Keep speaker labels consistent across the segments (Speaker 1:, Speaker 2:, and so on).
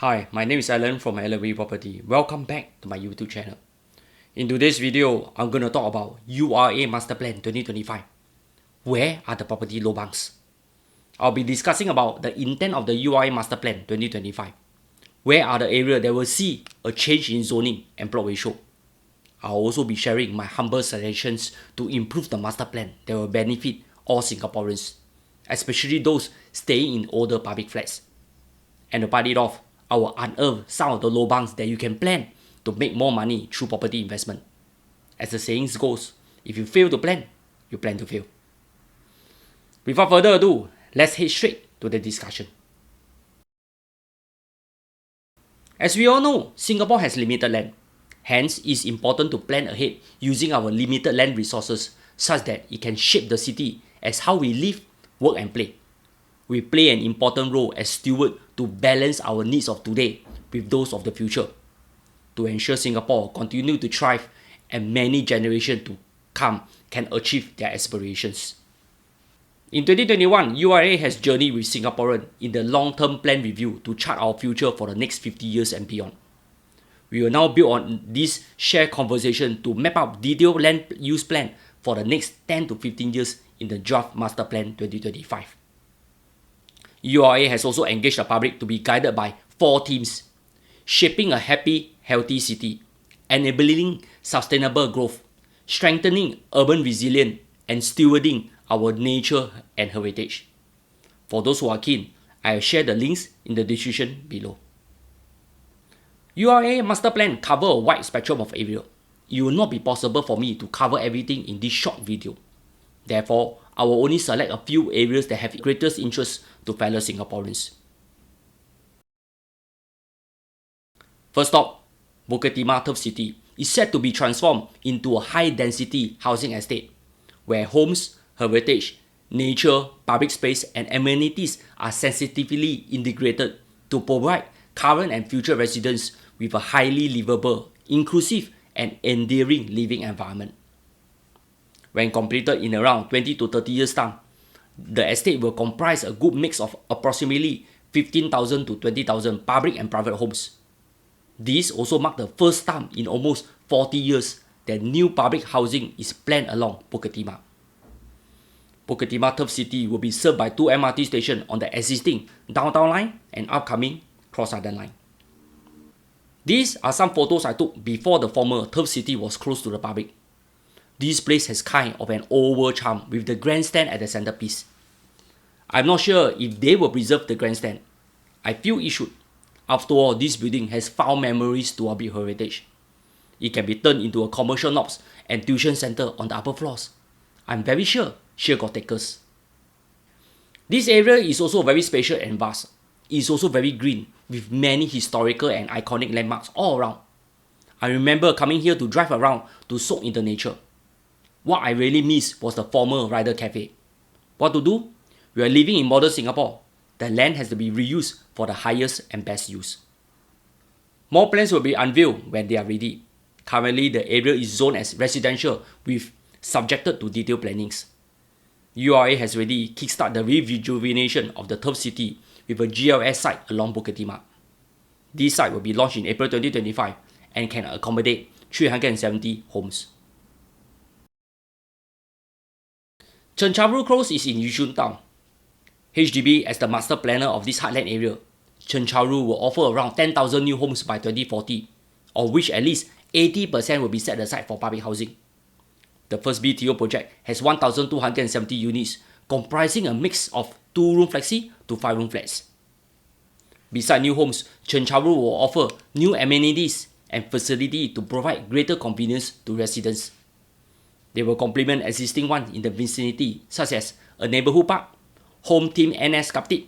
Speaker 1: Hi, my name is Alan from LV Property. Welcome back to my YouTube channel. In today's video, I'm going to talk about URA Master Plan 2025. Where are the property lobangs? I'll be discussing about the intent of the URA Master Plan 2025. Where are the areas that will see a change in zoning and plot ratio? I'll also be sharing my humble suggestions to improve the master plan that will benefit all Singaporeans, especially those staying in older public flats. And to part it off, I will unearth some of the lobangs that you can plan to make more money through property investment. As the saying goes, if you fail to plan, you plan to fail. Without further ado, let's head straight to the discussion. As we all know, Singapore has limited land. Hence, it's important to plan ahead using our limited land resources such that it can shape the city as how we live, work and play. We play an important role as steward to balance our needs of today with those of the future, to ensure Singapore continue to thrive and many generations to come can achieve their aspirations. In 2021, URA has journeyed with Singaporeans in the long-term plan review to chart our future for the next 50 years and beyond. We will now build on this shared conversation to map out detailed land use plan for the next 10 to 15 years in the Draft Master Plan 2025. URA has also engaged the public to be guided by 4 themes: shaping a happy, healthy city, enabling sustainable growth, strengthening urban resilience, and stewarding our nature and heritage. For those who are keen, I will share the links in the description below. URA Master Plan covers a wide spectrum of area. It will not be possible for me to cover everything in this short video. Therefore, I will only select a few areas that have greatest interest to fellow Singaporeans. First up, Bukit Timah Turf City is set to be transformed into a high-density housing estate, where homes, heritage, nature, public space and amenities are sensitively integrated to provide current and future residents with a highly livable, inclusive and endearing living environment. When completed in around 20 to 30 years' time, the estate will comprise a good mix of approximately 15,000 to 20,000 public and private homes. This also marked the first time in almost 40 years that new public housing is planned along Bukit Timah. Bukit Timah Turf City will be served by 2 MRT stations on the existing Downtown Line and upcoming Cross Island Line. These are some photos I took before the former Turf City was closed to the public. This place has kind of an old world charm with the grandstand at the centerpiece. I'm not sure if they will preserve the grandstand. I feel it should. After all, this building has fond memories to our big heritage. It can be turned into a commercial knops and tuition center on the upper floors. I'm very sure she'll got takers. This area is also very spacious and vast. It is also very green with many historical and iconic landmarks all around. I remember coming here to drive around to soak in the nature. What I really missed was the former Rider Cafe. What to do? We are living in modern Singapore. The land has to be reused for the highest and best use. More plans will be unveiled when they are ready. Currently, the area is zoned as residential with subjected to detailed plannings. URA has already kickstarted the rejuvenation of the Turf City with a GLS site along Bukit Timah. This site will be launched in April 2025 and can accommodate 370 homes. Chencharu Close is in Yishun Town. HDB, as the master planner of this heartland area, Chencharu will offer around 10,000 new homes by 2040, of which at least 80% will be set aside for public housing. The first BTO project has 1,270 units, comprising a mix of 2-room flexi to 5-room flats. Besides new homes, Chencharu will offer new amenities and facilities to provide greater convenience to residents. They will complement existing ones in the vicinity, such as a neighborhood park, Home Team NS Kaptit,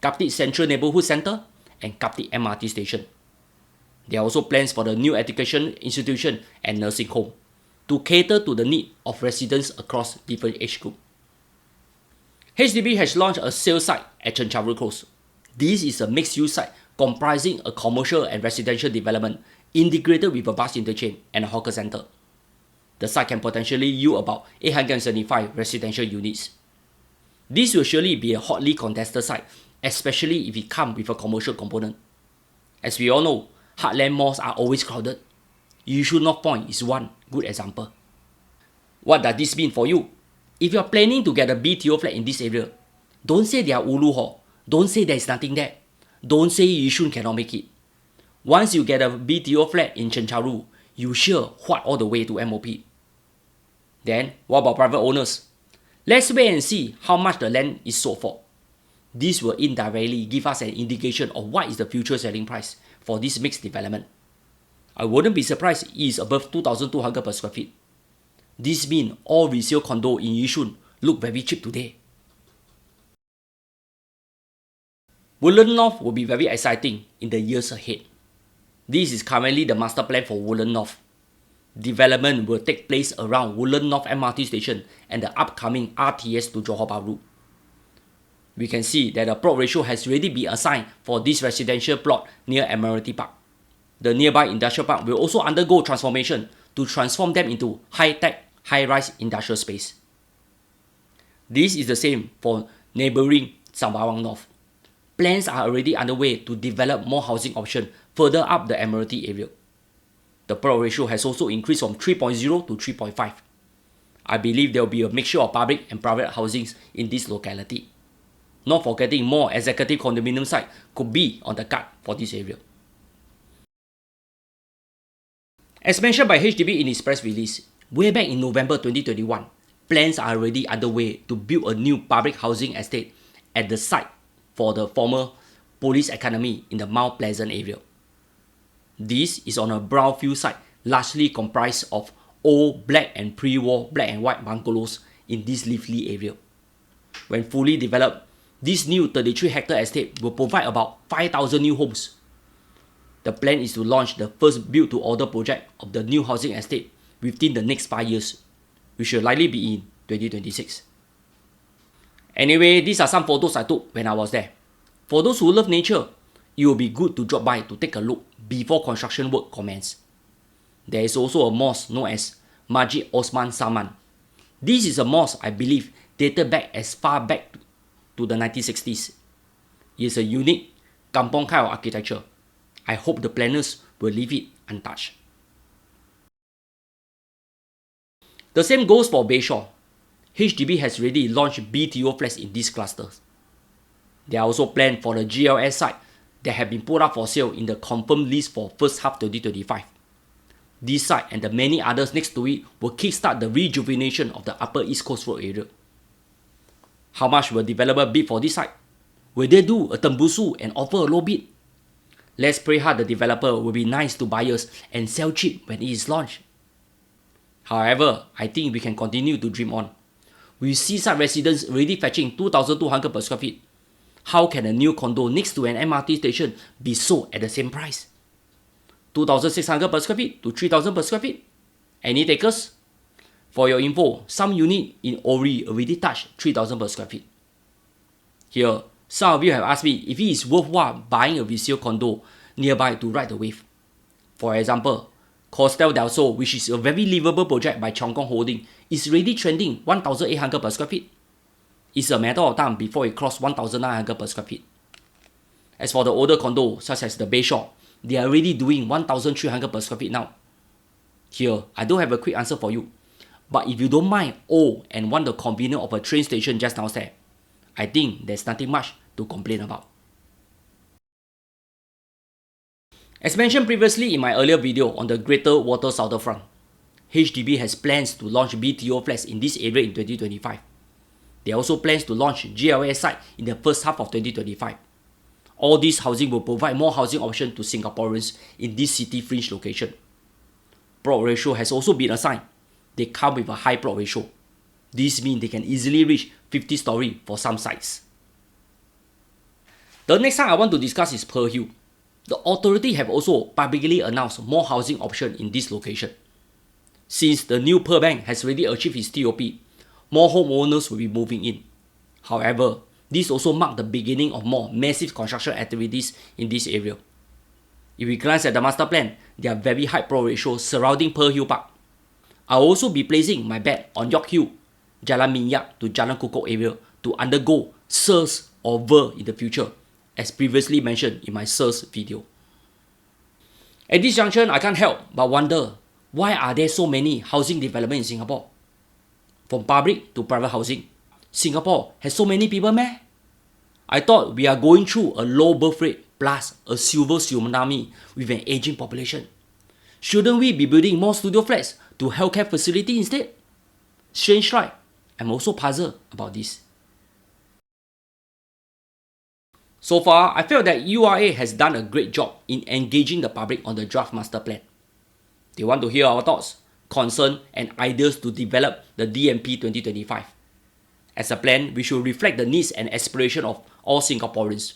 Speaker 1: Kaptit Central Neighborhood Centre, and Kaptit MRT Station. There are also plans for the new education institution and nursing home to cater to the need of residents across different age groups. HDB has launched a sales site at Chencharu Close. This is a mixed-use site comprising a commercial and residential development integrated with a bus interchange and a hawker centre. The site can potentially yield about 875 residential units. This will surely be a hotly contested site, especially if it comes with a commercial component. As we all know, heartland malls are always crowded. Yishun North Point is one good example. What does this mean for you? If you are planning to get a BTO flat in this area, don't say they are ulu hall. Don't say there is nothing there. Don't say Yishun cannot make it. Once you get a BTO flat in Chencharu, you sure what all the way to MOP. Then, what about private owners? Let's wait and see how much the land is sold for. This will indirectly give us an indication of what is the future selling price for this mixed development. I wouldn't be surprised it is above 2,200 per square feet. This means all resale condo in Yishun look very cheap today. Woodland North will be very exciting in the years ahead. This is currently the master plan for Woodland North. Development will take place around Woodland North MRT station and the upcoming RTS to Johor Bahru. We can see that the plot ratio has already been assigned for this residential plot near Admiralty Park. The nearby industrial park will also undergo transformation to transform them into high-tech, high-rise industrial space. This is the same for neighbouring Sembawang North. Plans are already underway to develop more housing options further up the Admiralty area. The plot ratio has also increased from 3.0 to 3.5. I believe there will be a mixture of public and private housings in this locality. Not forgetting more executive condominium sites could be on the card for this area. As mentioned by HDB in its press release, way back in November 2021, plans are already underway to build a new public housing estate at the site for the former police academy in the Mount Pleasant area. This is on a brownfield site largely comprised of old black and pre-war black and white bungalows in this lively area. When fully developed, this new 33-hectare estate will provide about 5,000 new homes. The plan is to launch the first build-to-order project of the new housing estate within the next 5 years, which will likely be in 2026. Anyway, these are some photos I took when I was there. For those who love nature, it will be good to drop by to take a look before construction work commences. There is also a mosque known as Masjid Osman Saman. This is a mosque I believe dated back as far back to the 1960s. It is a unique kampong kind of architecture. I hope the planners will leave it untouched. The same goes for Bayshore. HDB has already launched BTO flats in these clusters. There are also plans for the GLS site that have been put up for sale in the confirmed list for first half 2025. This site and the many others next to it will kickstart the rejuvenation of the Upper East Coast Road area. How much will developer bid for this site? Will they do a tembusu and offer a low bid? Let's pray hard the developer will be nice to buyers and sell cheap when it is launched. However, I think we can continue to dream on. We see some residents already fetching 2,200 per square feet. How can a new condo next to an MRT station be sold at the same price? 2,600 per square feet to 3,000 per square feet? Any takers? For your info, some unit in Ori already touched 3,000 per square feet. Here, some of you have asked me if it is worthwhile buying a resale condo nearby to ride the wave. For example, Costel del Sol, which is a very livable project by Cheong Kong Holding, is already trending 1,800 per square feet. It's a matter of time before it crosses 1,900 per square feet. As for the older condo, such as the Bayshore, they are already doing 1,300 per square feet now. Here, I don't have a quick answer for you. But if you don't mind old and want the convenience of a train station just downstairs, I think there's nothing much to complain about. As mentioned previously in my earlier video on the Greater Water Southern Front, HDB has plans to launch BTO flats in this area in 2025. They also plans to launch GLS site in the first half of 2025. All this housing will provide more housing options to Singaporeans in this city fringe location. Plot ratio has also been assigned. They come with a high plot ratio. This means they can easily reach 50 story for some sites. The next site I want to discuss is Pearl Hill. The authority have also publicly announced more housing options in this location. Since the new Pearl Bank has already achieved its TOP, more homeowners will be moving in. However, this also marks the beginning of more massive construction activities in this area. If we glance at the master plan, there are very high plot ratios surrounding Pearl Hill Park. I'll also be placing my bet on York Hill, Jalan Minyak to Jalan Kukoh area to undergo SERS or VER in the future, as previously mentioned in my SERS video. At this junction, I can't help but wonder, why are there so many housing development in Singapore? From public to private housing, Singapore has so many people meh? I thought we are going through a low birth rate plus a silver tsunami with an aging population. Shouldn't we be building more studio flats to healthcare facility instead? Strange, right? I'm also puzzled about this. So far, I feel that URA has done a great job in engaging the public on the draft master plan. They want to hear our thoughts, concerns, and ideas to develop the DMP 2025. As a plan, we should reflect the needs and aspirations of all Singaporeans.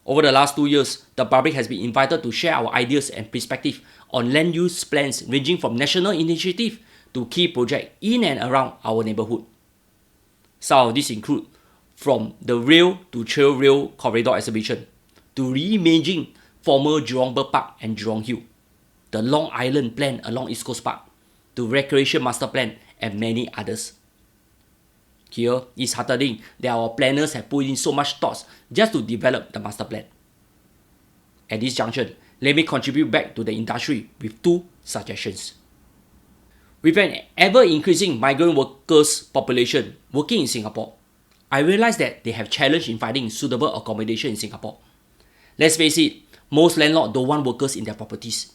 Speaker 1: Over the last 2 years, the public has been invited to share our ideas and perspectives on land use plans ranging from national initiative to key projects in and around our neighbourhood. Some of these include from the rail to trail rail corridor exhibition, to reimagining former Jurong Bird Park and Jurong Hill, the Long Island plan along East Coast Park, to recreation master plan and many others. Here, it's heartening that our planners have put in so much thoughts just to develop the master plan. At this junction, let me contribute back to the industry with 2 suggestions. With an ever-increasing migrant workers population working in Singapore, I realize that they have challenge in finding suitable accommodation in Singapore. Let's face it, most landlords don't want workers in their properties.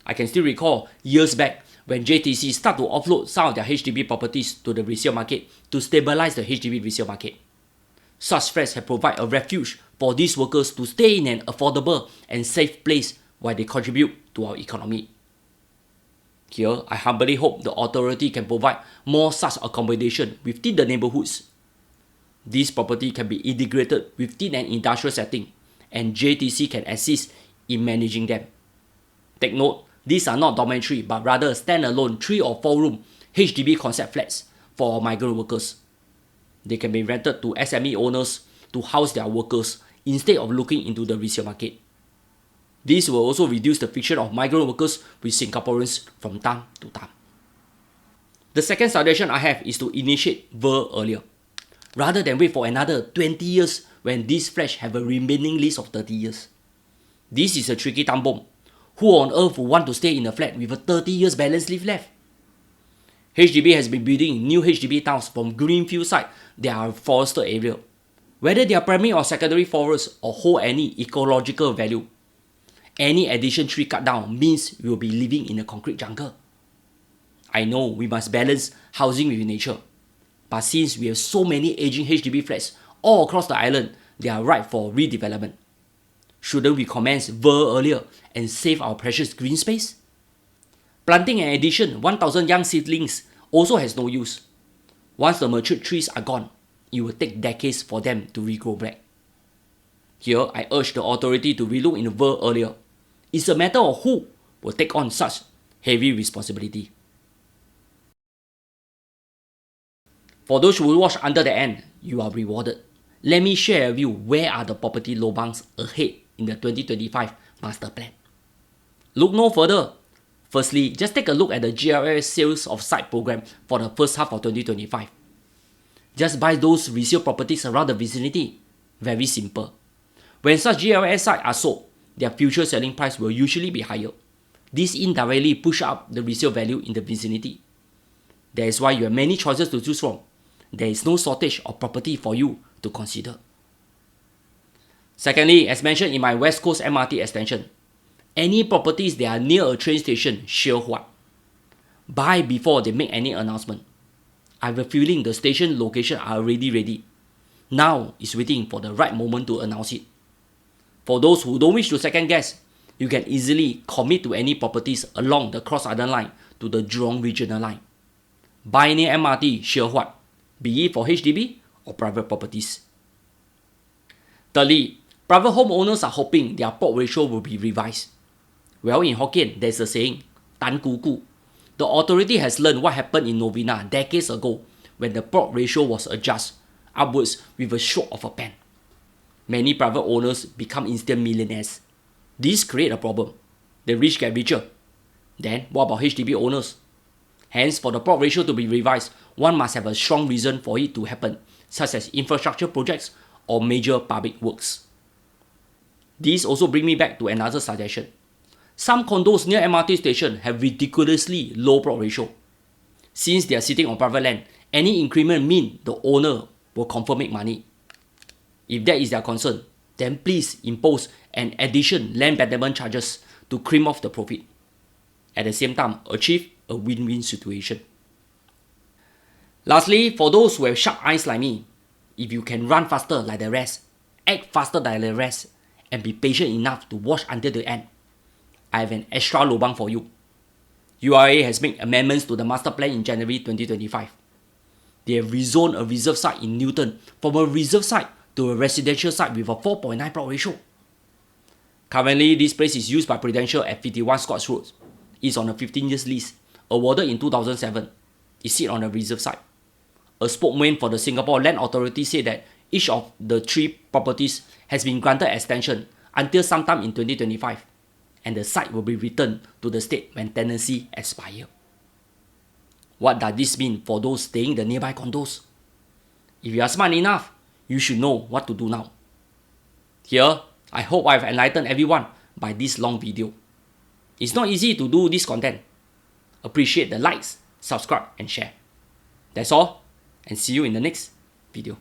Speaker 1: I can still recall years back when JTC started to offload some of their HDB properties to the resale market to stabilize the HDB resale market. Such flats have provided a refuge for these workers to stay in an affordable and safe place while they contribute to our economy. Here, I humbly hope the authority can provide more such accommodation within the neighborhoods. This property can be integrated within an industrial setting, and JTC can assist in managing them. Take note, these are not dormitory but rather standalone 3 or 4 room HDB concept flats for migrant workers. They can be rented to SME owners to house their workers instead of looking into the resale market. This will also reduce the friction of migrant workers with Singaporeans from time to time. The second suggestion I have is to initiate VER earlier, rather than wait for another 20 years when these flats have a remaining lease of 30 years. This is a tricky time bomb. Who on earth would want to stay in a flat with a 30 years balance lease left? HDB has been building new HDB towns from greenfield site that are forested area. Whether they are primary or secondary forests or hold any ecological value, any addition tree cut down means we will be living in a concrete jungle. I know we must balance housing with nature, but since we have so many aging HDB flats all across the island, they are ripe for redevelopment. Shouldn't we commence VER earlier and save our precious green space? Planting an addition 1,000 young seedlings also has no use. Once the matured trees are gone, it will take decades for them to regrow back. Here, I urge the authority to relook into VER earlier. It's a matter of who will take on such heavy responsibility. For those who watch under the end, you are rewarded. Let me share with you where are the property lobangs ahead in the 2025 master plan. Look no further. Firstly, just take a look at the GLS sales of site program for the first half of 2025. Just buy those resale properties around the vicinity. Very simple. When such GLS sites are sold, their future selling price will usually be higher. This indirectly pushes up the resale value in the vicinity. That is why you have many choices to choose from. There is no shortage of property for you to consider. Secondly, as mentioned in my West Coast MRT extension, any properties that are near a train station, sure what? Buy before they make any announcement. I have a feeling the station location are already ready. Now is waiting for the right moment to announce it. For those who don't wish to second guess, you can easily commit to any properties along the Cross Island Line to the Jurong Regional Line. Buy near MRT, sure what? Be it for HDB or private properties. Thirdly, private homeowners are hoping their plot ratio will be revised. Well, in Hokkien, there's a saying, Tan Ku Ku. The authority has learned what happened in Novena decades ago when the plot ratio was adjusted upwards with a stroke of a pen. Many private owners become instant millionaires. This creates a problem. The rich get richer. Then, what about HDB owners? Hence, for the plot ratio to be revised, one must have a strong reason for it to happen, such as infrastructure projects or major public works. This also brings me back to another suggestion. some condos near MRT station have ridiculously low plot ratio. Since they are sitting on private land, any increment mean the owner will confirm make money. If that is their concern, then please impose an addition land betterment charges to cream off the profit. At the same time, achieve a win-win situation. Lastly, for those who have sharp eyes like me, if you can run faster like the rest, act faster than the rest, and be patient enough to watch until the end, I have an extra lobang for you. URA has made amendments to the master plan in January 2025. They have rezoned a reserve site in Newton from a reserve site to a residential site with a 4.9 plot ratio. Currently, this place is used by Prudential at 51 Scotts Road. It's on a 15 years lease, awarded in 2007. It sits on a reserve site. A spokesman for the Singapore Land Authority said that each of the 3 properties has been granted extension until sometime in 2025, and the site will be returned to the state when tenancy expires. What does this mean for those staying in the nearby condos? If you are smart enough, you should know what to do now. Here, I hope I have enlightened everyone by this long video. It's not easy to do this content. Appreciate the likes, subscribe and share. That's all, and see you in the next video.